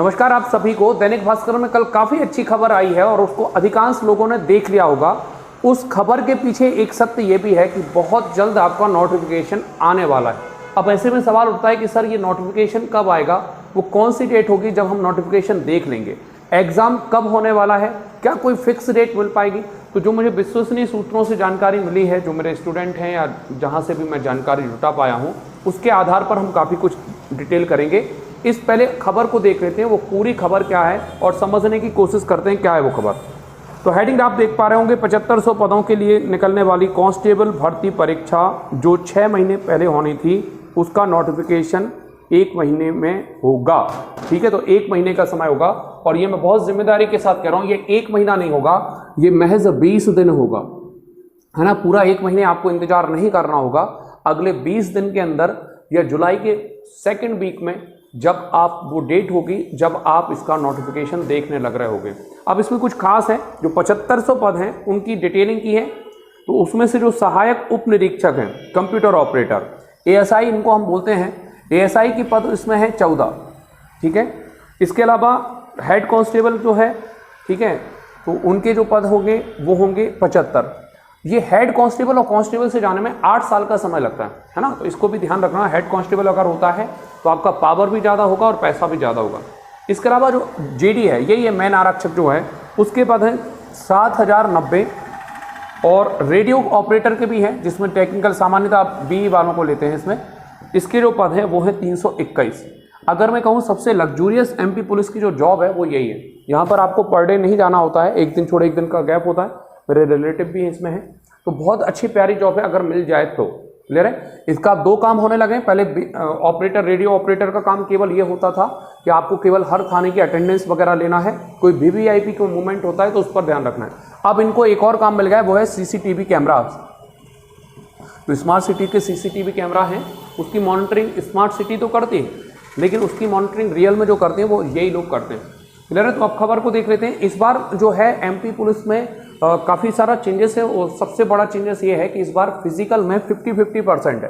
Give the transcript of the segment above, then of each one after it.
नमस्कार आप सभी को। दैनिक भास्कर में कल काफ़ी अच्छी खबर आई है और उसको अधिकांश लोगों ने देख लिया होगा। उस खबर के पीछे एक सत्य ये भी है कि बहुत जल्द आपका नोटिफिकेशन आने वाला है। अब ऐसे में सवाल उठता है कि सर ये नोटिफिकेशन कब आएगा, वो कौन सी डेट होगी जब हम नोटिफिकेशन देख लेंगे, एग्ज़ाम कब होने वाला है, क्या कोई फिक्स डेट मिल पाएगी। तो जो मुझे विश्वसनीय सूत्रों से जानकारी मिली है, जो मेरे स्टूडेंट हैं या जहाँ से भी मैं जानकारी जुटा पाया हूँ, उसके आधार पर हम काफ़ी कुछ डिटेल करेंगे। इस पहले खबर को देख लेते हैं, वो पूरी खबर क्या है और समझने की कोशिश करते हैं क्या है वो खबर। तो हेडिंग आप देख पा रहे होंगे, 7500 पदों के लिए निकलने वाली कांस्टेबल भर्ती परीक्षा जो 6 महीने पहले होनी थी, उसका नोटिफिकेशन 1 महीने में होगा। ठीक है, तो 1 महीने का समय होगा और ये मैं बहुत जिम्मेदारी के साथ कह रहा हूँ, ये 1 महीना नहीं होगा, ये महज 20 दिन होगा, है ना। पूरा 1 महीने आपको इंतजार नहीं करना होगा। अगले 20 दिन के अंदर या जुलाई के सेकेंड वीक में जब आप वो डेट होगी जब आप इसका नोटिफिकेशन देखने लग रहे होगे। अब इसमें कुछ खास है, जो 7500 पद हैं उनकी डिटेलिंग की है। तो उसमें से जो सहायक उप निरीक्षक हैं, कंप्यूटर ऑपरेटर, ASI इनको हम बोलते हैं, ASI की पद इसमें है 14। ठीक है, इसके अलावा हेड कांस्टेबल जो है, ठीक है, तो उनके जो पद होंगे वो होंगे 75। ये हेड कांस्टेबल और कांस्टेबल से जाने में 8 साल का समय लगता है ना। तो इसको भी ध्यान रखना, हेड कांस्टेबल अगर होता है तो आपका पावर भी ज़्यादा होगा और पैसा भी ज़्यादा होगा। इसके अलावा जो JD है, ये मेन आरक्षक जो है, उसके पद हैं 7090 और रेडियो ऑपरेटर के भी हैं, जिसमें टेक्निकल सामान्यतः आप BE वालों को लेते हैं इसमें। इसके जो पद हैं वो है 321। अगर मैं कहूँ सबसे लग्जूरियस MP पुलिस की जो जॉब है वो यही है। यहाँ पर आपको पर डे नहीं जाना होता है, एक दिन छोड़े एक दिन का गैप होता है। मेरे रिलेटिव भी इसमें हैं, तो बहुत अच्छी प्यारी जॉब है अगर मिल जाए तो। क्लियर है। इसका 2 काम होने लगे। पहले ऑपरेटर, रेडियो ऑपरेटर का काम केवल ये होता था कि आपको केवल हर थाने की अटेंडेंस वगैरह लेना है, कोई VVIP कोई मूवमेंट होता है तो उस पर ध्यान रखना है। अब इनको एक और काम मिल गया है, वो है CCTV कैमरा। तो स्मार्ट सिटी के CCTV कैमरा हैं, उसकी मॉनिटरिंग स्मार्ट सिटी तो करती है, लेकिन उसकी मॉनिटरिंग रियल में जो करते हैं वो यही लोग करते हैं। क्लियर है। तो अब खबर को देख लेते हैं। इस बार जो है MP पुलिस में काफ़ी सारा चेंजेस है और सबसे बड़ा चेंजेस ये है कि इस बार फिजिकल में 50-50% है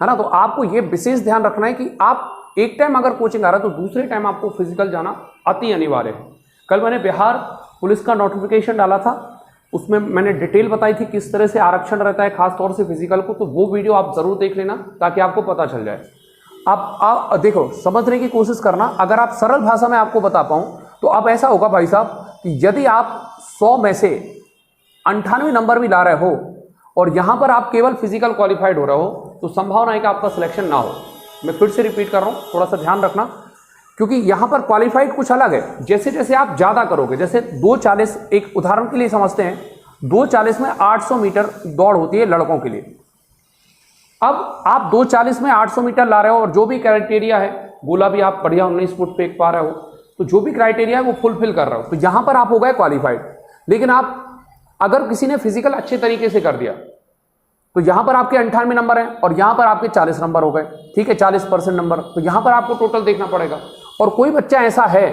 ना। तो आपको ये विशेष ध्यान रखना है कि आप एक टाइम अगर कोचिंग आ रहा है तो दूसरे टाइम आपको फिजिकल जाना अति अनिवार्य है। कल मैंने बिहार पुलिस का नोटिफिकेशन डाला था, उसमें मैंने डिटेल बताई थी किस तरह से आरक्षण रहता है खास तौर से फिजिकल को, तो वो वीडियो आप ज़रूर देख लेना ताकि आपको पता चल जाए। आप देखो, समझने की कोशिश करना। अगर आप सरल भाषा में आपको बता पाऊँ तो अब ऐसा होगा भाई साहब कि यदि आप 100 में से 98 नंबर भी ला रहे हो और यहाँ पर आप केवल फिजिकल क्वालिफाइड हो रहे हो, तो संभावना है कि आपका सिलेक्शन ना हो। मैं फिर से रिपीट कर रहा हूँ, थोड़ा सा ध्यान रखना, क्योंकि यहाँ पर क्वालिफाइड कुछ अलग है। जैसे जैसे आप ज़्यादा करोगे, जैसे 240, एक उदाहरण के लिए समझते हैं, 240 में 800 मीटर दौड़ होती है लड़कों के लिए। अब आप 240 में 800 मीटर ला रहे हो और जो भी क्राइटेरिया है, गोला भी आप बढ़िया 19 फुट फेंक पा रहे हो, तो जो भी क्राइटेरिया है वो फुलफिल कर रहे हो, तो यहां पर आप हो गए क्वालिफाइड। लेकिन आप अगर किसी ने फिजिकल अच्छे तरीके से कर दिया तो यहां पर आपके 98 नंबर हैं और यहां पर आपके 40 नंबर हो गए। ठीक है, 40% नंबर, तो यहां पर आपको टोटल देखना पड़ेगा। और कोई बच्चा ऐसा है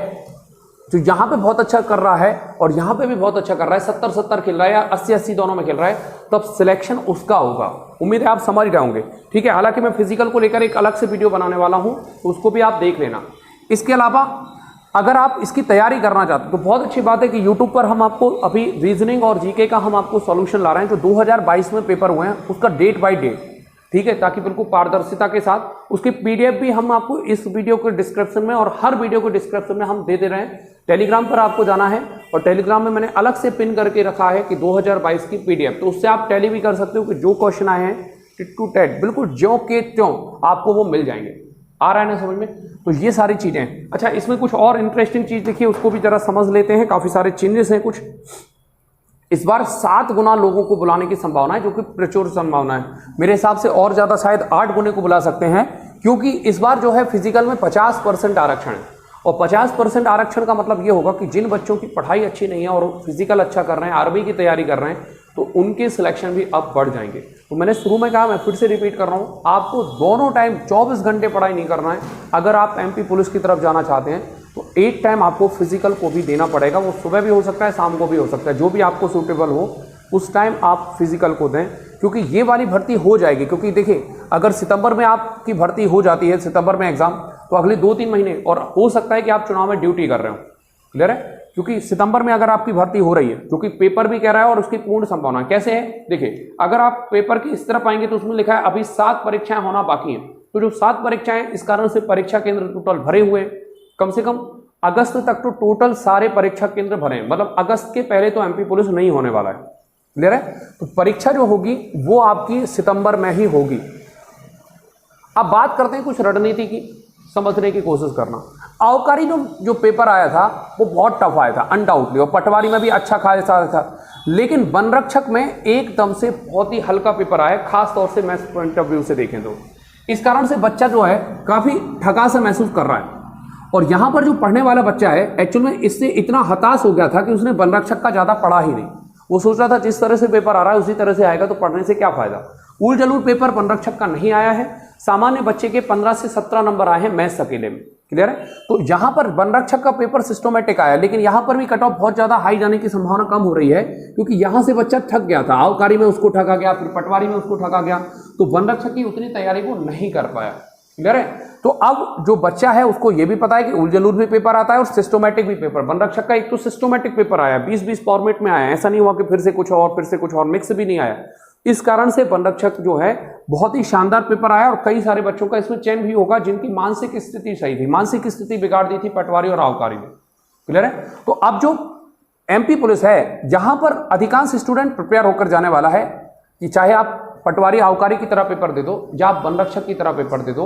जो यहां पे बहुत अच्छा कर रहा है और यहां पे भी बहुत अच्छा कर रहा है, 70-70 खेल रहा है या 80-80 दोनों में खेल रहा है, तब सिलेक्शन उसका होगा। उम्मीद है आप समझ रहे होंगे। ठीक है, हालांकि मैं फिजिकल को लेकर एक अलग से वीडियो बनाने वाला हूं, तो उसको भी आप देख लेना। इसके अलावा अगर आप इसकी तैयारी करना चाहते हो तो बहुत अच्छी बात है कि YouTube पर हम आपको अभी रीजनिंग और GK का हम आपको सॉल्यूशन ला रहे हैं, जो 2022 में पेपर हुए हैं उसका डेट बाय डेट। ठीक है, ताकि बिल्कुल पारदर्शिता के साथ उसकी PDF भी हम आपको इस वीडियो के डिस्क्रिप्शन में और हर वीडियो के डिस्क्रिप्शन में हम दे रहे हैं। टेलीग्राम पर आपको जाना है और टेलीग्राम में मैंने अलग से पिन करके रखा है कि 2022 की PDF, तो उससे आप टैली भी कर सकते हो कि जो क्वेश्चन आए हैं टिट टू टेट बिल्कुल ज्यों के त्यों आपको वो मिल जाएंगे। आ रहा है ना समझ में। तो ये सारी चीजें। अच्छा, इसमें कुछ और इंटरेस्टिंग चीज देखिए, उसको भी जरा समझ लेते हैं। काफी सारे चेंजेस हैं कुछ। इस बार 7 गुना लोगों को बुलाने की संभावना है, जो कि प्रचुर संभावना है। मेरे हिसाब से और ज्यादा, शायद 8 गुने को बुला सकते हैं, क्योंकि इस बार जो है फिजिकल में 50% आरक्षण है। और 50% आरक्षण का मतलब ये होगा कि जिन बच्चों की पढ़ाई अच्छी नहीं है और फिजिकल अच्छा कर रहे हैं, आर्मी की तैयारी कर रहे हैं, तो उनके सिलेक्शन भी अब बढ़ जाएंगे। तो मैंने शुरू में कहा, मैं फिर से रिपीट कर रहा हूँ, आपको दोनों टाइम 24 घंटे पढ़ाई नहीं करना है। अगर आप MP पुलिस की तरफ जाना चाहते हैं तो एक टाइम आपको फिजिकल को भी देना पड़ेगा। वो सुबह भी हो सकता है, शाम को भी हो सकता है, जो भी आपको सूटेबल हो उस टाइम आप फिजिकल को दें, क्योंकि ये वाली भर्ती हो जाएगी। क्योंकि देखिए, अगर सितंबर में आपकी भर्ती हो जाती है, सितंबर में एग्जाम, तो अगले 2-3 महीने, और हो सकता है कि आप चुनाव में ड्यूटी कर रहे हो, क्लियर है, क्योंकि सितंबर में अगर आपकी भर्ती हो रही है, क्योंकि पेपर भी कह रहा है और उसकी पूर्ण संभावना कैसे है, देखिए अगर आप पेपर की इस तरफ आएंगे तो उसमें लिखा है अभी 7 परीक्षाएं होना बाकी हैं। तो जो 7 परीक्षाएं, इस कारण से परीक्षा केंद्र टोटल भरे हुए, कम से कम अगस्त तक तो टोटल सारे परीक्षा केंद्र भरे, मतलब अगस्त के पहले तो एमपी पुलिस नहीं होने वाला है, क्लियर है। तो परीक्षा जो होगी वो आपकी सितंबर में ही होगी। अब बात करते हैं कुछ रणनीति की, समझने की कोशिश करना। आबकारी जो पेपर आया था वो बहुत टफ आया था अनडाउटली, और पटवारी में भी अच्छा खासा था, लेकिन वन रक्षक में एकदम से बहुत ही हल्का पेपर आया, खास तौर से मैथ्स पॉइंट ऑफ व्यू से देखें तो। इस कारण से बच्चा जो है काफी ठगा सा महसूस कर रहा है, और यहां पर जो पढ़ने वाला बच्चा है एक्चुअल में इससे इतना हताश हो गया था कि उसने वन रक्षक का ज्यादा पढ़ा ही नहीं। वो सोच रहा था जिस तरह से पेपर आ रहा है उसी तरह से आएगा, तो पढ़ने से क्या फायदा। उल जलूल पेपर वन रक्षक का नहीं आया है, सामान्य बच्चे के 15 से 17 नंबर आए हैं मैथ्स अकेले में, क्लियर है। तो यहां पर वन रक्षक का पेपर सिस्टोमेटिक आया, लेकिन यहां पर भी कट ऑफ बहुत ज्यादा हाई जाने की संभावना कम हो रही है, क्योंकि यहां से बच्चा थक गया था, आबकारी में उसको ठगा गया, फिर पटवारी में उसको ठगा गया, तो वन रक्षक की उतनी तैयारी वो नहीं कर पाया, क्लियर है। तो अब जो बच्चा है उसको ये भी पता है कि उल जलूल भी पेपर आता है और सिस्टोमेटिक भी पेपर। वन रक्षक का एक तो सिस्टोमेटिक पेपर आया, 20-20 फॉर्मेट में आया, ऐसा नहीं हुआ कि फिर से कुछ और मिक्स भी नहीं आया। इस कारण से वन रक्षक जो है बहुत ही शानदार पेपर आया, और कई सारे बच्चों का इसमें चयन भी होगा जिनकी मानसिक स्थिति सही थी, मानसिक स्थिति बिगाड़ दी थी पटवारी और आबकारी में, क्लियर है। तो अब जो एमपी पुलिस है, जहां पर अधिकांश स्टूडेंट प्रिपेयर होकर जाने वाला है कि चाहे आप पटवारी आबकारी की तरह पेपर दे दो या आप वन रक्षक की तरह पेपर दे दो,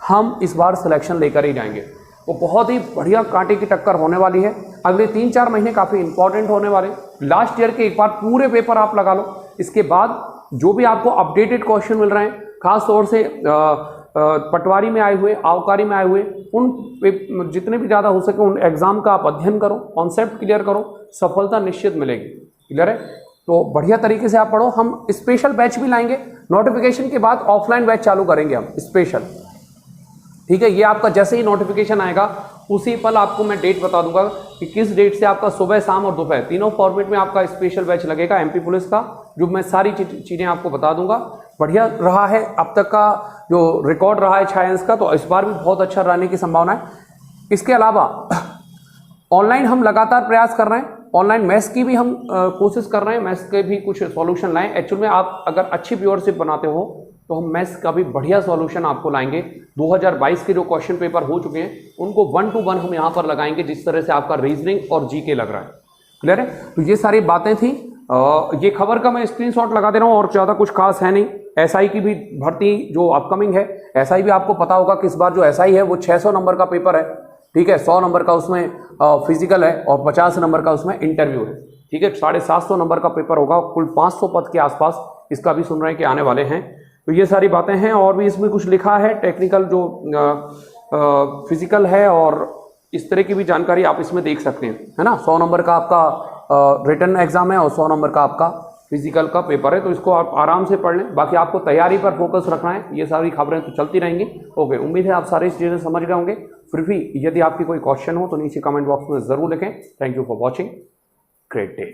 हम इस बार सिलेक्शन लेकर ही जाएंगे। वो बहुत ही बढ़िया कांटे की टक्कर होने वाली है। अगले 3-4 महीने काफ़ी इंपॉर्टेंट होने वाले। लास्ट ईयर के एक बार पूरे पेपर आप लगा लो, इसके बाद जो भी आपको अपडेटेड क्वेश्चन मिल रहे हैं, खास तौर से पटवारी में आए हुए, आबकारी में आए हुए, उन जितने भी ज़्यादा हो सके उन एग्जाम का आप अध्ययन करो, कॉन्सेप्ट क्लियर करो, सफलता निश्चित मिलेगी, क्लियर है। तो बढ़िया तरीके से आप पढ़ो। हम स्पेशल बैच भी लाएंगे, नोटिफिकेशन के बाद ऑफलाइन बैच चालू करेंगे हम स्पेशल, ठीक है। ये आपका जैसे ही नोटिफिकेशन आएगा उसी पल आपको मैं डेट बता दूंगा कि किस डेट से आपका सुबह, शाम और दोपहर तीनों फॉर्मेट में आपका स्पेशल बैच लगेगा एमपी पुलिस का, जो मैं सारी चीज़ें आपको बता दूंगा। बढ़िया रहा है अब तक का जो रिकॉर्ड रहा है साइंस का, तो इस बार भी बहुत अच्छा रहने की संभावना है। इसके अलावा ऑनलाइन हम लगातार प्रयास कर रहे हैं, ऑनलाइन मैथ्स की भी हम कोशिश कर रहे हैं, मैथ्स के भी कुछ सॉल्यूशन लाएं। एक्चुअल में आप अगर अच्छी व्यूअरशिप बनाते हो तो हम मैथ्स का भी बढ़िया सॉल्यूशन आपको लाएंगे। 2022 के जो क्वेश्चन पेपर हो चुके हैं उनको 1 to 1 हम यहाँ पर लगाएंगे, जिस तरह से आपका रीजनिंग और जीके लग रहा है, क्लियर है। तो ये सारी बातें थी। ये खबर का मैं स्क्रीनशॉट लगा दे रहा हूँ, और ज़्यादा कुछ खास है नहीं। एसआई की भी भर्ती जो अपकमिंग है, एसआई भी आपको पता होगा कि इस बार जो एसआई है वो 600 नंबर का पेपर है, ठीक है। 100 नंबर का उसमें फिजिकल है और 50 नंबर का उसमें इंटरव्यू है, ठीक है। 750 नंबर का पेपर होगा, कुल 500 पद के आसपास इसका भी सुन रहे हैं कि आने वाले हैं। तो ये सारी बातें हैं, और भी इसमें कुछ लिखा है टेक्निकल जो फिजिकल है, और इस तरह की भी जानकारी आप इसमें देख सकते हैं, है ना। 100 नंबर का आपका रिटन एग्जाम है और 100 नंबर का आपका फिजिकल का पेपर है, तो इसको आप आराम से पढ़ लें। बाकी आपको तैयारी पर फोकस रखना है, ये सारी खबरें तो चलती रहेंगी। ओके, उम्मीद है आप सारी चीज़ें समझ गए होंगे। फिर भी यदि आपकी कोई क्वेश्चन हो तो नीचे कमेंट बॉक्स में ज़रूर लिखें। Thank you for watching, great day.